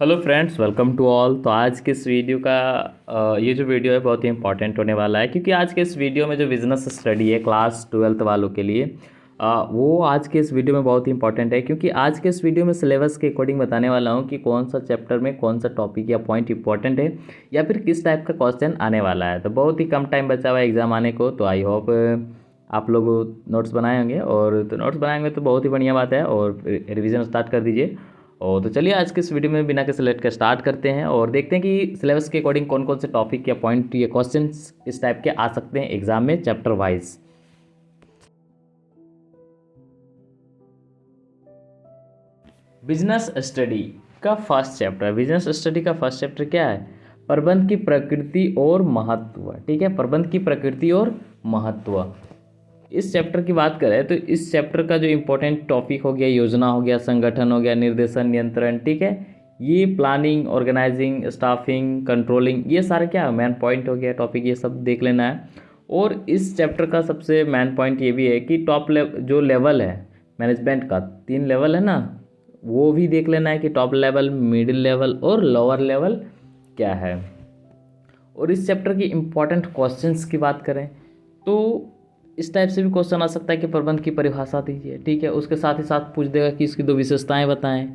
Hello friends, welcome to all. तो आज के इस वीडियो का ये जो वीडियो है बहुत ही इंपॉर्टेंट होने वाला है, क्योंकि आज के इस वीडियो में जो बिजनेस स्टडी है क्लास 12th वालों के लिए वो आज के इस वीडियो में बहुत ही इंपॉर्टेंट है। क्योंकि आज के इस वीडियो में सिलेबस के अकॉर्डिंग बताने वाला हूँ कि कौन सा चैप्टर में कौन सा टॉपिक या पॉइंट इंपॉर्टेंट है या फिर किस टाइप का क्वेश्चन आने वाला है। तो बहुत ही कम टाइम बचा हुआ है एग्ज़ाम आने को, तो आई होप आप लोग नोट्स बनाए होंगे। और तो नोट्स बनाएंगे तो बहुत ही बढ़िया बात है, और रिवीजन स्टार्ट कर दीजिए। और तो चलिए आज के इस वीडियो में बिना किसी लेट के स्टार्ट करते हैं और देखते हैं कि सिलेबस के अकॉर्डिंग कौन कौन से टॉपिक या पॉइंट या क्वेश्चंस इस टाइप के आ सकते हैं एग्जाम में चैप्टर वाइज। बिजनेस स्टडी का फर्स्ट चैप्टर, बिजनेस स्टडी का फर्स्ट चैप्टर क्या है? प्रबंध की प्रकृति और महत्व। ठीक है, प्रबंध की प्रकृति और महत्व। इस चैप्टर की बात करें तो इस चैप्टर का जो इम्पोर्टेंट टॉपिक हो गया, योजना हो गया, संगठन हो गया, निर्देशन, नियंत्रण। ठीक है, ये प्लानिंग, ऑर्गेनाइजिंग, स्टाफिंग, कंट्रोलिंग, ये सारे क्या मेन पॉइंट हो गया टॉपिक, ये सब देख लेना है। और इस चैप्टर का सबसे मेन पॉइंट ये भी है कि जो लेवल है मैनेजमेंट का, 3 लेवल है ना, वो भी देख लेना है कि टॉप लेवल, मिडिल लेवल और लोअर लेवल क्या है। और इस चैप्टर की इम्पोर्टेंट क्वेश्चंस की बात करें तो इस टाइप से भी क्वेश्चन आ सकता है कि प्रबंध की परिभाषा दीजिए। ठीक है, उसके साथ ही साथ पूछ देगा कि इसकी 2 विशेषताएं बताएं।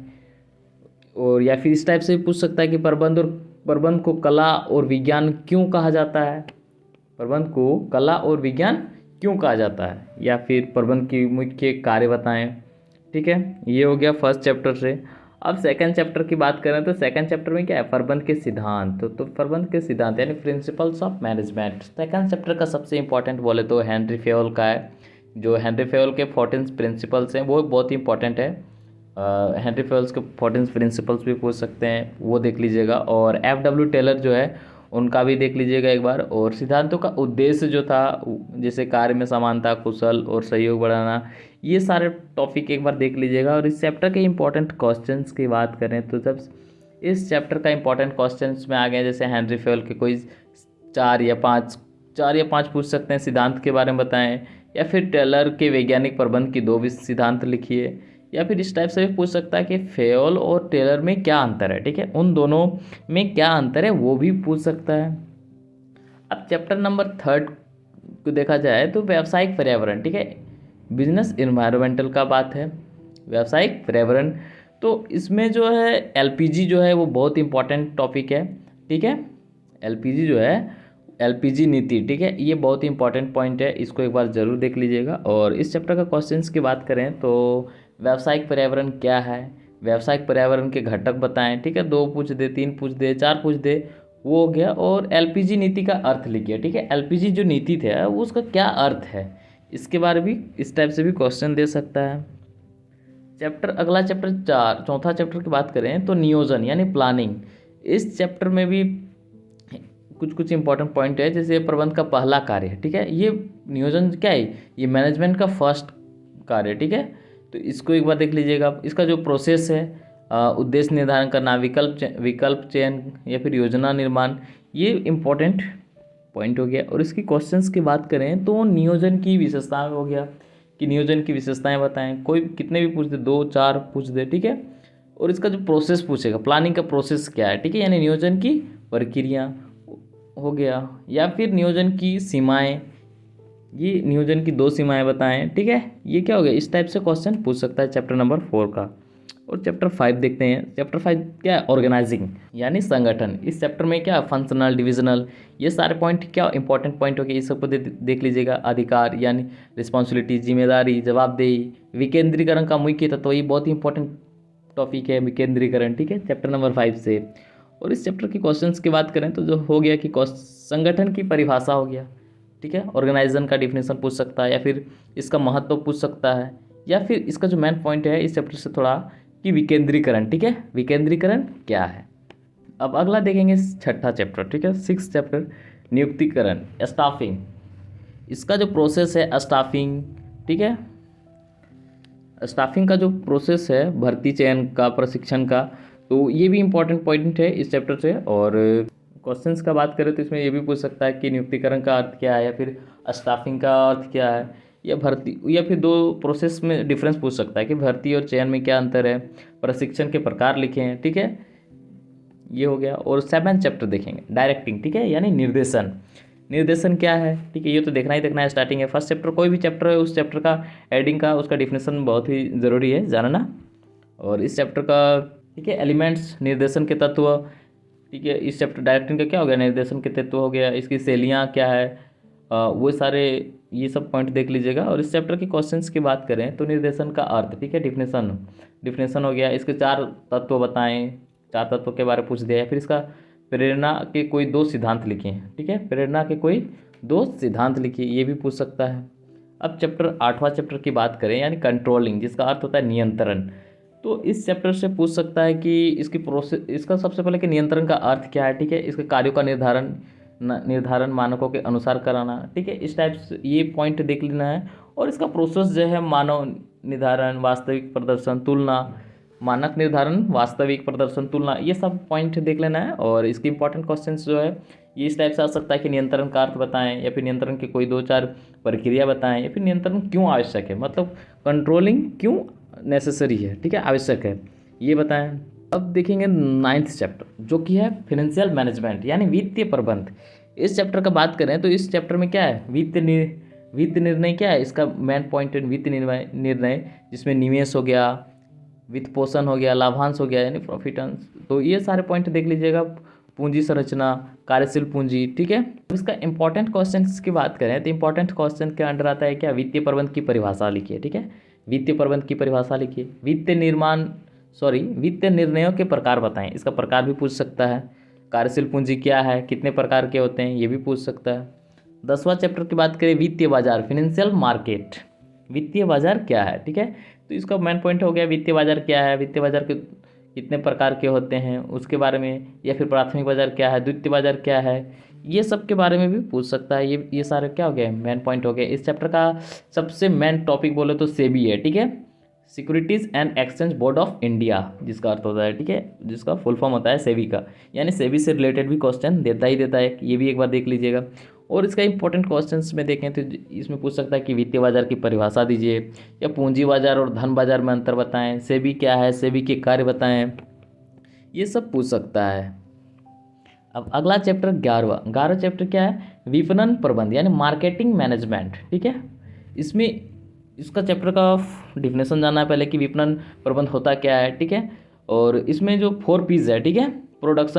और या फिर इस टाइप से भी पूछ सकता है कि प्रबंध को कला और विज्ञान क्यों कहा जाता है, प्रबंध को कला और विज्ञान क्यों कहा जाता है, या फिर प्रबंध की मुख्य कार्य बताएं। ठीक है, ये हो गया फर्स्ट चैप्टर से। अब सेकंड चैप्टर की बात करें तो सेकंड चैप्टर में क्या है? प्रबंध के सिद्धांत। तो प्रबंध के सिद्धांत यानी principles of management. Second chapter का सबसे इंपॉर्टेंट बोले तो हेनरी फेयोल का है। जो हेनरी फेयोल के 14 प्रिंसिपल्स हैं वो बहुत ही इंपॉर्टेंट है। हेनरी फेयोल्स के 14 प्रिंसिपल्स भी पूछ सकते हैं, वो देख लीजिएगा। और एफ डब्ल्यू टेलर जो है उनका भी देख लीजिएगा एक बार। और सिद्धांतों का उद्देश्य जो था, जैसे कार्य में समानता, कुशल और सहयोग बढ़ाना, ये सारे टॉपिक एक बार देख लीजिएगा। और इस चैप्टर के इंपॉर्टेंट क्वेश्चंस की बात करें तो जब इस चैप्टर का इंपॉर्टेंट क्वेश्चंस में आ गए, जैसे हेनरी फेयोल के कोई 4 या 5 पूछ सकते हैं, सिद्धांत के बारे में बताएं। या फिर टेलर के वैज्ञानिक प्रबंध की 2 सिद्धांत लिखिए। या फिर इस टाइप से भी पूछ सकता है कि फेयोल और टेलर में क्या अंतर है। ठीक है, उन दोनों में क्या अंतर है वो भी पूछ सकता है। अब चैप्टर नंबर 3 को देखा जाए तो व्यावसायिक पर्यावरण। ठीक है, बिजनेस इन्वायरमेंटल का बात है, व्यावसायिक पर्यावरण। तो इसमें जो है एलपीजी जो है वो बहुत इंपॉर्टेंट टॉपिक है। ठीक है, एलपीजी जो है, एलपीजी नीति। ठीक है, ये बहुत ही इंपॉर्टेंट पॉइंट है, इसको एक बार ज़रूर देख लीजिएगा। और इस चैप्टर का क्वेश्चंस की बात करें तो व्यावसायिक पर्यावरण क्या है, व्यावसायिक पर्यावरण के घटक बताएं। ठीक है, 2 पूछ दे, 3 पूछ दे, 4 पूछ दे, वो हो गया। और एलपीजी नीति का अर्थ लिखिए। ठीक है, एलपीजी जो नीति थे वो उसका क्या अर्थ है, इसके बारे भी इस टाइप से भी क्वेश्चन दे सकता है। चैप्टर अगला चैप्टर 4, चौथा चैप्टर की बात करें तो नियोजन यानी प्लानिंग। इस चैप्टर में भी कुछ कुछ इंपॉर्टेंट पॉइंट है, जैसे प्रबंध का पहला कार्य है। ठीक है, ये नियोजन क्या है? ये मैनेजमेंट का फर्स्ट कार्य है। ठीक है, तो इसको एक बार देख लीजिएगा। इसका जो प्रोसेस है, उद्देश्य निर्धारण करना, विकल्प चयन या फिर योजना निर्माण, ये इम्पोर्टेंट पॉइंट हो गया। और इसकी क्वेश्चंस की बात करें तो नियोजन की विशेषताएं हो गया कि नियोजन की विशेषताएं बताएं। कोई कितने भी पूछ दे, 2 4 पूछ दे। ठीक है, और इसका जो प्रोसेस पूछेगा, प्लानिंग का प्रोसेस क्या है। ठीक है, यानी नियोजन की प्रक्रिया हो गया। या फिर नियोजन की सीमाएं, ये नियोजन की 2 सीमाएं बताएं। ठीक है, ये क्या हो गया? इस टाइप से क्वेश्चन पूछ सकता है चैप्टर नंबर 4 का। और चैप्टर 5 देखते हैं। चैप्टर 5 क्या है? ऑर्गेनाइजिंग यानी संगठन। इस चैप्टर में क्या, फंक्शनल, डिविजनल, ये सारे पॉइंट क्या इंपॉर्टेंट पॉइंट हो गए, इस सबको देख लीजिएगा। अधिकार यानी रिस्पॉन्सिबिलिटी, जिम्मेदारी, जवाबदेही, विकेंद्रीकरण का मुख्य तत्व, ये बहुत ही इंपॉर्टेंट टॉपिक है विकेंद्रीकरण। ठीक है, चैप्टर नंबर 5 से। और इस चैप्टर के क्वेश्चंस की बात करें तो जो हो गया कि संगठन की परिभाषा हो गया। ठीक है, ऑर्गेनाइजेशन का डिफिनेशन पूछ सकता है, या फिर इसका महत्व पूछ सकता है, या फिर इसका जो मेन पॉइंट है इस चैप्टर से थोड़ा कि विकेंद्रीकरण। ठीक है, विकेंद्रीकरण क्या है। अब अगला देखेंगे छठा चैप्टर। ठीक है, 6th चैप्टर, नियुक्तिकरण, स्टाफिंग। इसका जो प्रोसेस है स्टाफिंग। ठीक है, स्टाफिंग का जो प्रोसेस है, भर्ती, चयन का, प्रशिक्षण का, तो ये भी इंपॉर्टेंट पॉइंट है इस चैप्टर से। और क्वेश्चंस का बात करें तो इसमें ये भी पूछ सकता है कि नियुक्तिकरण का अर्थ क्या है, या फिर स्टाफिंग का अर्थ क्या है, या भर्ती, या फिर 2 प्रोसेस में डिफरेंस पूछ सकता है कि भर्ती और चयन में क्या अंतर है, प्रशिक्षण के प्रकार लिखे हैं। ठीक है, ये हो गया। और 7 चैप्टर देखेंगे डायरेक्टिंग, ठीक है, यानी निर्देशन। निर्देशन क्या है, ठीक है, ये तो देखना ही देखना है। स्टार्टिंग है फर्स्ट चैप्टर, कोई भी चैप्टर है उस चैप्टर का हेडिंग का उसका डिफिनेशन बहुत ही ज़रूरी है जानना। और इस चैप्टर का, ठीक है, एलिमेंट्स, निर्देशन के तत्व, ठीक है, इस चैप्टर डायरेक्टिंग का क्या हो गया, निर्देशन के तत्व हो गया, इसकी शैलियाँ क्या है, वो सारे ये सब पॉइंट देख लीजिएगा। और इस चैप्टर के क्वेश्चंस की बात करें तो निर्देशन का अर्थ, ठीक है, डिफिनेशन हो गया, इसके 4 तत्व बताएं, 4 तत्वों के बारे में पूछ दिया है। फिर इसका प्रेरणा के कोई 2 सिद्धांत लिखिए, ठीक है, प्रेरणा के कोई 2 सिद्धांत लिखिए, ये भी पूछ सकता है। अब चैप्टर 8वां चैप्टर की बात करें, यानी कंट्रोलिंग, जिसका अर्थ होता है नियंत्रण। तो इस चैप्टर से पूछ सकता है कि इसकी प्रोसेस, इसका सबसे पहले कि नियंत्रण का अर्थ क्या है, ठीक है, इसके कार्यों का निर्धारण मानकों के अनुसार कराना, ठीक है, इस टाइप से ये पॉइंट देख लेना है। और इसका प्रोसेस जो है मानव निर्धारण, वास्तविक प्रदर्शन, तुलना, मानक निर्धारण, वास्तविक प्रदर्शन, तुलना, ये सब पॉइंट देख लेना है। और इसकी इंपॉर्टेंट क्वेश्चंस जो है ये इस टाइप से आ सकता है कि नियंत्रण का अर्थ बताएं, या फिर नियंत्रण की कोई 2-4 प्रक्रिया बताएं, या फिर नियंत्रण क्यों आवश्यक है, मतलब कंट्रोलिंग क्यों नेसेसरी है, ठीक है, आवश्यक है, ये बताएं। अब देखेंगे 9th चैप्टर जो कि है फाइनेंशियल मैनेजमेंट, यानी वित्तीय प्रबंध। इस चैप्टर का बात करें तो इस चैप्टर में क्या है, वित्त निर्णय क्या है, इसका मेन पॉइंट है वित्त निर्णय, जिसमें निवेश हो गया, वित्त पोषण हो गया, लाभांश हो गया, यानी प्रॉफिट अंश। तो ये सारे पॉइंट देख लीजिएगा। पूंजी संरचना, कार्यशील पूंजी, ठीक है। अब इसका इंपॉर्टेंट क्वेश्चन की बात करें तो इंपॉर्टेंट क्वेश्चन के अंडर आता है क्या, वित्तीय प्रबंध की परिभाषा लिखिए, ठीक है, वित्तीय प्रबंध की परिभाषा लिखिए। वित्तीय निर्णयों के प्रकार बताएं, इसका प्रकार भी पूछ सकता है। कार्यशील पूंजी क्या है, कितने प्रकार के होते हैं, ये भी पूछ सकता है। 10वां चैप्टर की बात करें, वित्तीय बाजार, फाइनेंशियल मार्केट, वित्तीय बाजार क्या है, ठीक है, तो इसका मेन पॉइंट हो गया वित्तीय बाजार क्या है, वित्तीय बाजार के कितने प्रकार के होते हैं उसके बारे में, या फिर प्राथमिक बाजार क्या है, द्वितीय बाजार क्या है, ये सब के बारे में भी पूछ सकता है। ये सारे क्या हो गए, मेन पॉइंट हो गए। इस चैप्टर का सबसे मेन टॉपिक बोले तो सेबी है, ठीक है, securities and exchange board of India, जिसका अर्थ होता है, ठीक है, जिसका फुल फॉर्म होता है सेबी का, यानी सेबी से रिलेटेड भी क्वेश्चन देता ही देता है, ये भी एक बार देख लीजिएगा। और इसका इंपॉर्टेंट क्वेश्चंस में देखें तो इसमें पूछ सकता है कि वित्तीय बाजार की परिभाषा दीजिए, या पूंजी बाजार और धन बाजार में अंतर बताएं, सेबी क्या है, सेबी के कार्य बताएं, ये सब पूछ सकता है। अब अगला चैप्टर 11वां चैप्टर क्या है, विपणन प्रबंध, यानी मार्केटिंग मैनेजमेंट, ठीक है। इसमें इसका चैप्टर का डिफिनेशन जानना है पहले कि विपणन प्रबंध होता क्या है, ठीक है। और इसमें जो 4 P's है, ठीक है, प्रोडक्ट,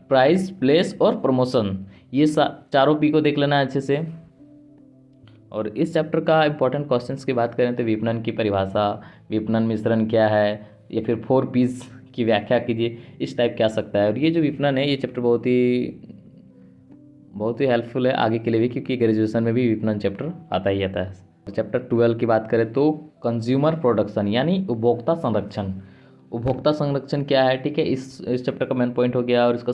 प्राइस, प्लेस और प्रमोशन, ये चारों P को देख लेना है अच्छे से। और इस चैप्टर का इंपॉर्टेंट क्वेश्चंस की बात करें तो विपणन की परिभाषा, विपणन मिश्रण क्या है, या फिर 4 P's की व्याख्या कीजिए, इस टाइप क्या सकता है। और ये जो विपणन है ये चैप्टर बहुत ही हेल्पफुल है आगे के लिए भी, क्योंकि ग्रेजुएशन में भी विपणन चैप्टर आता ही आता है। चैप्टर 12 की बात करें तो कंज्यूमर प्रोडक्शन, यानी उपभोक्ता संरक्षण। उपभोक्ता संरक्षण क्या है, ठीक है, इस चैप्टर का मेन पॉइंट हो गया। और इसका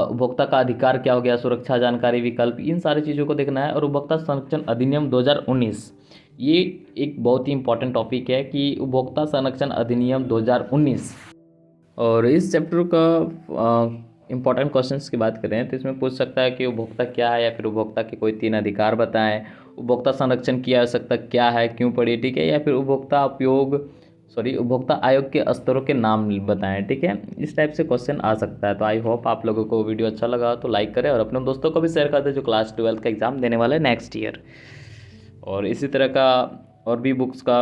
उपभोक्ता का अधिकार क्या हो गया, सुरक्षा, जानकारी, विकल्प, इन सारी चीज़ों को देखना है। और उपभोक्ता संरक्षण अधिनियम 2019, ये एक बहुत ही इंपॉर्टेंट टॉपिक है कि उपभोक्ता संरक्षण अधिनियम 2019। और इस चैप्टर का इंपॉर्टेंट क्वेश्चंस की बात करें तो इसमें पूछ सकता है कि उपभोक्ता क्या है, या फिर उपभोक्ता के कोई 3 अधिकार बताएं, उपभोक्ता संरक्षण की आवश्यकता क्या है, क्यों पड़ी, ठीक है, या फिर उपभोक्ता आयोग के स्तरों के नाम बताएं, ठीक है, इस टाइप से क्वेश्चन आ सकता है। तो आई होप आप लोगों को वीडियो अच्छा लगा तो लाइक करें, और अपने दोस्तों को भी शेयर कर दें जो क्लास 12 का एग्ज़ाम देने वाले हैं नेक्स्ट ईयर। और इसी तरह का और भी बुक्स का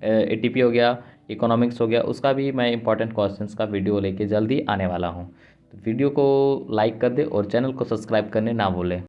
ATP हो गया, इकोनॉमिक्स हो गया, उसका भी मैं इंपॉर्टेंट क्वेश्चंस का वीडियो लेके जल्दी आने वाला हूँ। तो वीडियो को लाइक कर दे और चैनल को सब्सक्राइब करने ना भूलें।